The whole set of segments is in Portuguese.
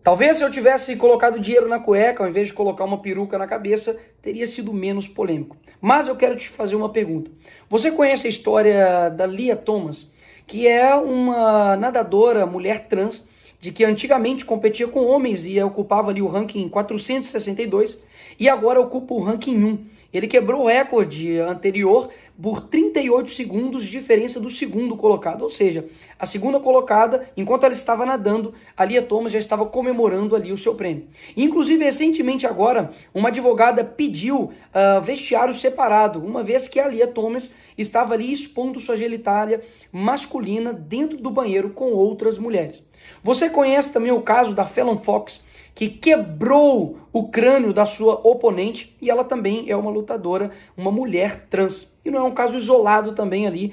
Talvez se eu tivesse colocado dinheiro na cueca, ao invés de colocar uma peruca na cabeça, teria sido menos polêmico. Mas eu quero te fazer uma pergunta. Você conhece a história da Lia Thomas, que é uma nadadora, mulher trans, de que antigamente competia com homens e ocupava ali o ranking 462 e agora ocupa o ranking 1. Ele quebrou o recorde anterior por 38 segundos de diferença do segundo colocado, ou seja, a segunda colocada, enquanto ela estava nadando, a Lia Thomas já estava comemorando ali o seu prêmio. Inclusive, recentemente agora, uma advogada pediu vestiário separado, uma vez que a Lia Thomas estava ali expondo sua genitália masculina dentro do banheiro com outras mulheres. Você conhece também o caso da Fallon Fox, que quebrou o crânio da sua oponente, e ela também é uma lutadora, uma mulher trans. E não é um caso isolado também ali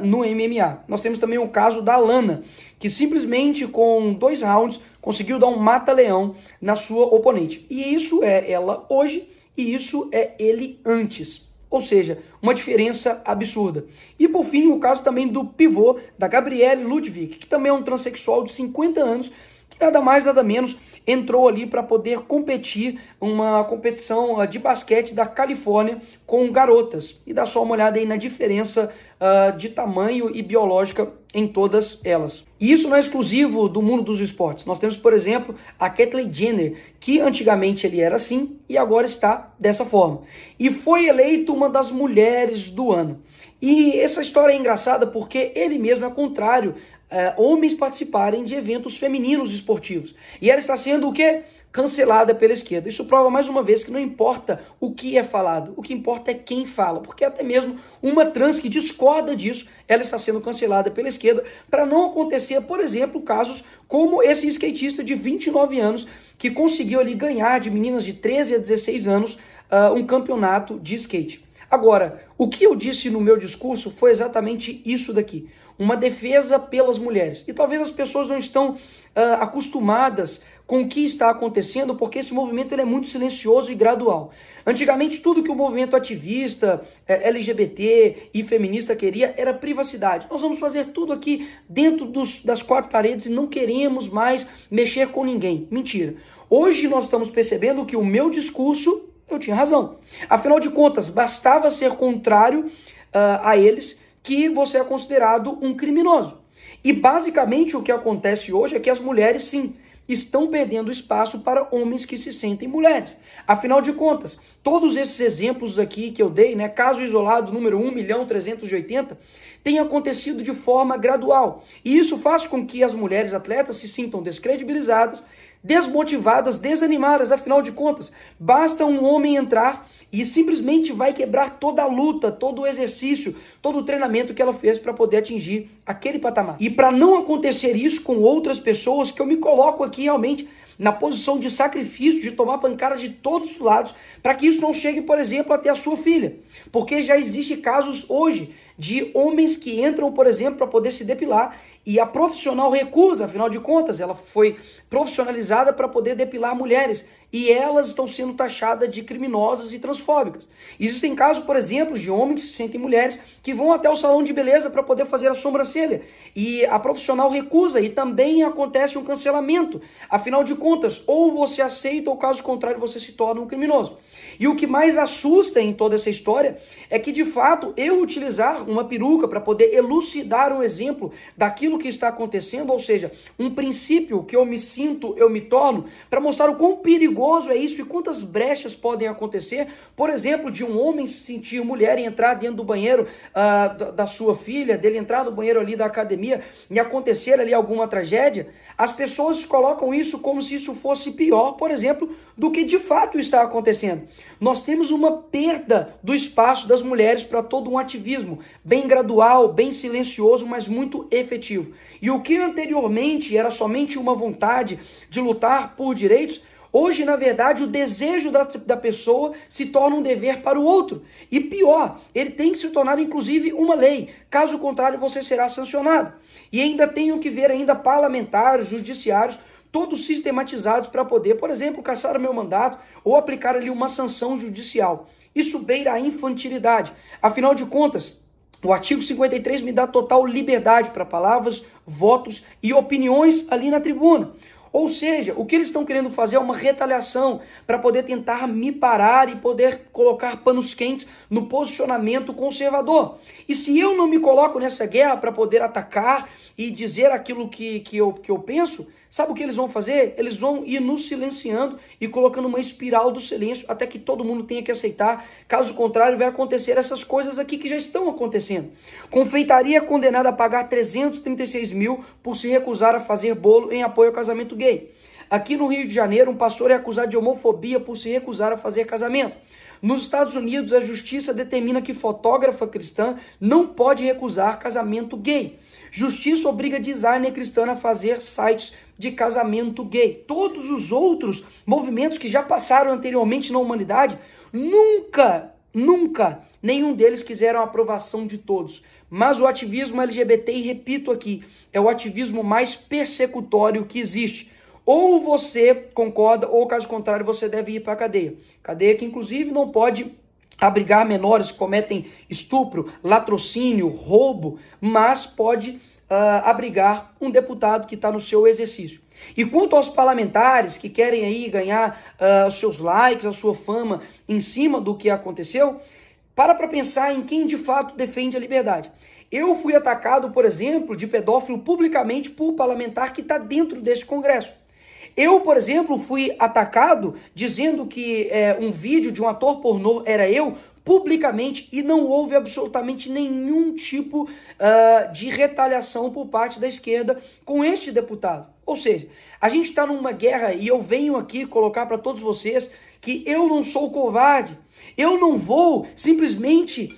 no MMA. Nós temos também o caso da Lana, que simplesmente com 2 rounds conseguiu dar um mata-leão na sua oponente. E isso é ela hoje e isso é ele antes. Ou seja, uma diferença absurda. E por fim, o caso também do pivô da Gabrielle Ludwig, que também é um transexual de 50 anos, que nada mais, nada menos, entrou ali para poder competir uma competição de basquete da Califórnia com garotas. E dá só uma olhada aí na diferença de tamanho e biológica em todas elas. E isso não é exclusivo do mundo dos esportes. Nós temos, por exemplo, a Caitlyn Jenner, que antigamente ele era assim e agora está dessa forma. E foi eleito uma das mulheres do ano. E essa história é engraçada porque ele mesmo é contrário homens participarem de eventos femininos esportivos. E ela está sendo o quê? Cancelada pela esquerda. Isso prova mais uma vez que não importa o que é falado, o que importa é quem fala, porque até mesmo uma trans que discorda disso, ela está sendo cancelada pela esquerda para não acontecer, por exemplo, casos como esse skatista de 29 anos que conseguiu ali ganhar de meninas de 13 a 16 anos um campeonato de skate. Agora, o que eu disse no meu discurso foi exatamente isso daqui. Uma defesa pelas mulheres. E talvez as pessoas não estão acostumadas com o que está acontecendo, porque esse movimento ele é muito silencioso e gradual. Antigamente, tudo que o movimento ativista, LGBT e feminista queria era privacidade. Nós vamos fazer tudo aqui dentro das 4 paredes e não queremos mais mexer com ninguém. Mentira. Hoje nós estamos percebendo que o meu discurso, eu tinha razão. Afinal de contas, bastava ser contrário a eles que você é considerado um criminoso. E basicamente o que acontece hoje é que as mulheres, sim, estão perdendo espaço para homens que se sentem mulheres. Afinal de contas, todos esses exemplos aqui que eu dei, né, caso isolado número 1.380.000, tem acontecido de forma gradual. E isso faz com que as mulheres atletas se sintam descredibilizadas, desmotivadas, desanimadas. Afinal de contas, basta um homem entrar e simplesmente vai quebrar toda a luta, todo o exercício, todo o treinamento que ela fez para poder atingir aquele patamar. E para não acontecer isso com outras pessoas, que eu me coloco aqui realmente na posição de sacrifício, de tomar pancada de todos os lados, para que isso não chegue, por exemplo, até a sua filha. Porque já existem casos hoje de homens que entram, por exemplo, para poder se depilar e a profissional recusa, afinal de contas, ela foi profissionalizada para poder depilar mulheres e elas estão sendo taxadas de criminosas e transfóbicas. Existem casos, por exemplo, de homens que se sentem mulheres que vão até o salão de beleza para poder fazer a sobrancelha e a profissional recusa e também acontece um cancelamento. Afinal de contas, ou você aceita ou caso contrário você se torna um criminoso. E o que mais assusta em toda essa história é que, de fato, eu utilizar uma peruca para poder elucidar um exemplo daquilo que está acontecendo, ou seja, um princípio que eu me sinto, eu me torno, para mostrar o quão perigoso é isso e quantas brechas podem acontecer, por exemplo, de um homem se sentir mulher e entrar dentro do banheiro da sua filha, dele entrar no banheiro ali da academia e acontecer ali alguma tragédia. As pessoas colocam isso como se isso fosse pior, por exemplo, do que de fato está acontecendo. Nós temos uma perda do espaço das mulheres para todo um ativismo, bem gradual, bem silencioso, mas muito efetivo. E o que anteriormente era somente uma vontade de lutar por direitos, hoje, na verdade, o desejo da pessoa se torna um dever para o outro. E pior, ele tem que se tornar, inclusive, uma lei. Caso contrário, você será sancionado. E ainda tenho que ver ainda parlamentares, judiciários, todos sistematizados para poder, por exemplo, cassar o meu mandato ou aplicar ali uma sanção judicial. Isso beira a infantilidade. Afinal de contas, o artigo 53 me dá total liberdade para palavras, votos e opiniões ali na tribuna. Ou seja, o que eles estão querendo fazer é uma retaliação para poder tentar me parar e poder colocar panos quentes no posicionamento conservador. E se eu não me coloco nessa guerra para poder atacar e dizer aquilo que eu penso, sabe o que eles vão fazer? Eles vão ir nos silenciando e colocando uma espiral do silêncio até que todo mundo tenha que aceitar. Caso contrário, vai acontecer essas coisas aqui que já estão acontecendo. Confeitaria condenada a pagar 336 mil por se recusar a fazer bolo em apoio ao casamento gay. Aqui no Rio de Janeiro, um pastor é acusado de homofobia por se recusar a fazer casamento. Nos Estados Unidos, a justiça determina que fotógrafa cristã não pode recusar casamento gay. Justiça obriga designer cristã a fazer sites de casamento gay. Todos os outros movimentos que já passaram anteriormente na humanidade, nunca, nenhum deles quiseram a aprovação de todos. Mas o ativismo LGBT, e repito aqui, é o ativismo mais persecutório que existe. Ou você concorda, ou caso contrário, você deve ir para a cadeia. Cadeia que, inclusive, não pode abrigar menores que cometem estupro, latrocínio, roubo, mas pode abrigar um deputado que está no seu exercício. E quanto aos parlamentares que querem aí ganhar os seus likes, a sua fama em cima do que aconteceu, para pensar em quem de fato defende a liberdade. Eu fui atacado, por exemplo, de pedófilo publicamente por parlamentar que está dentro desse Congresso. Eu, por exemplo, fui atacado dizendo que um vídeo de um ator pornô era eu, publicamente, e não houve absolutamente nenhum tipo de retaliação por parte da esquerda com este deputado. Ou seja, a gente está numa guerra e eu venho aqui colocar para todos vocês que eu não sou covarde. Eu não vou simplesmente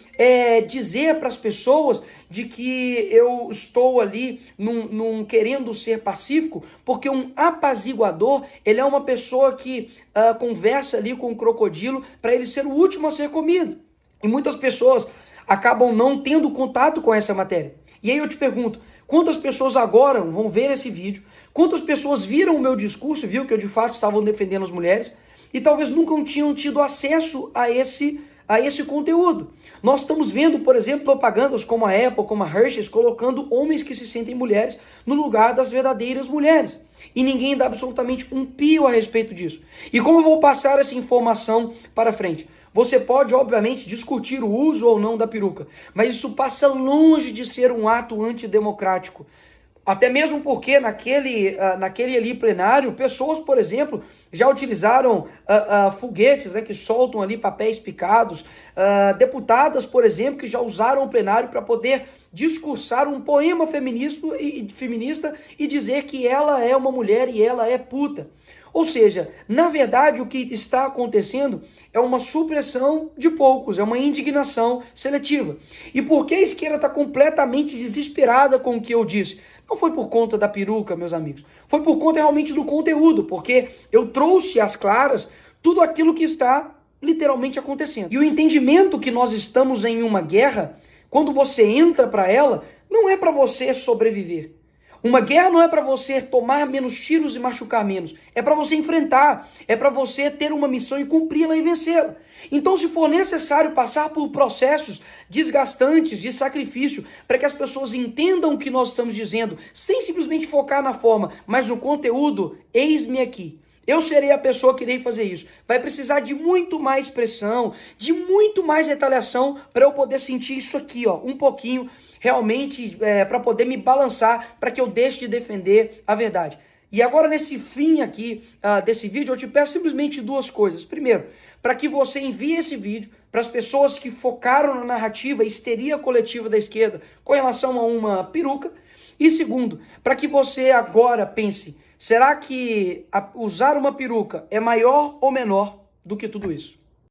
dizer para as pessoas de que eu estou ali querendo ser pacífico, porque um apaziguador, ele é uma pessoa que conversa ali com o crocodilo para ele ser o último a ser comido. E muitas pessoas acabam não tendo contato com essa matéria. E aí eu te pergunto, quantas pessoas agora vão ver esse vídeo? Quantas pessoas viram o meu discurso, viu que eu de fato estava defendendo as mulheres? E talvez nunca tinham tido acesso a esse conteúdo. Nós estamos vendo, por exemplo, propagandas como a Apple, como a Hershey's, colocando homens que se sentem mulheres no lugar das verdadeiras mulheres. E ninguém dá absolutamente um pio a respeito disso. E como eu vou passar essa informação para frente? Você pode, obviamente, discutir o uso ou não da peruca, mas isso passa longe de ser um ato antidemocrático. Até mesmo porque naquele ali plenário, pessoas, por exemplo, já utilizaram foguetes, né, que soltam ali papéis picados, deputadas, por exemplo, que já usaram o plenário para poder discursar um poema feminista e dizer que ela é uma mulher e ela é puta. Ou seja, na verdade o que está acontecendo é uma supressão de poucos, é uma indignação seletiva. E por que a esquerda está completamente desesperada com o que eu disse? Não foi por conta da peruca, meus amigos. Foi por conta realmente do conteúdo, porque eu trouxe às claras tudo aquilo que está literalmente acontecendo. E o entendimento que nós estamos em uma guerra, quando você entra para ela, não é para você sobreviver. Uma guerra não é para você tomar menos tiros e machucar menos. É para você enfrentar. É para você ter uma missão e cumpri-la e vencê-la. Então, se for necessário passar por processos desgastantes de sacrifício para que as pessoas entendam o que nós estamos dizendo, sem simplesmente focar na forma, mas no conteúdo, eis-me aqui. Eu serei a pessoa que irei fazer isso. Vai precisar de muito mais pressão, de muito mais retaliação para eu poder sentir isso aqui, ó, um pouquinho, realmente, para poder me balançar, para que eu deixe de defender a verdade. E agora, nesse fim aqui desse vídeo, eu te peço simplesmente duas coisas. Primeiro, para que você envie esse vídeo para as pessoas que focaram na narrativa histeria coletiva da esquerda com relação a uma peruca. E segundo, para que você agora pense, será que usar uma peruca é maior ou menor do que tudo isso?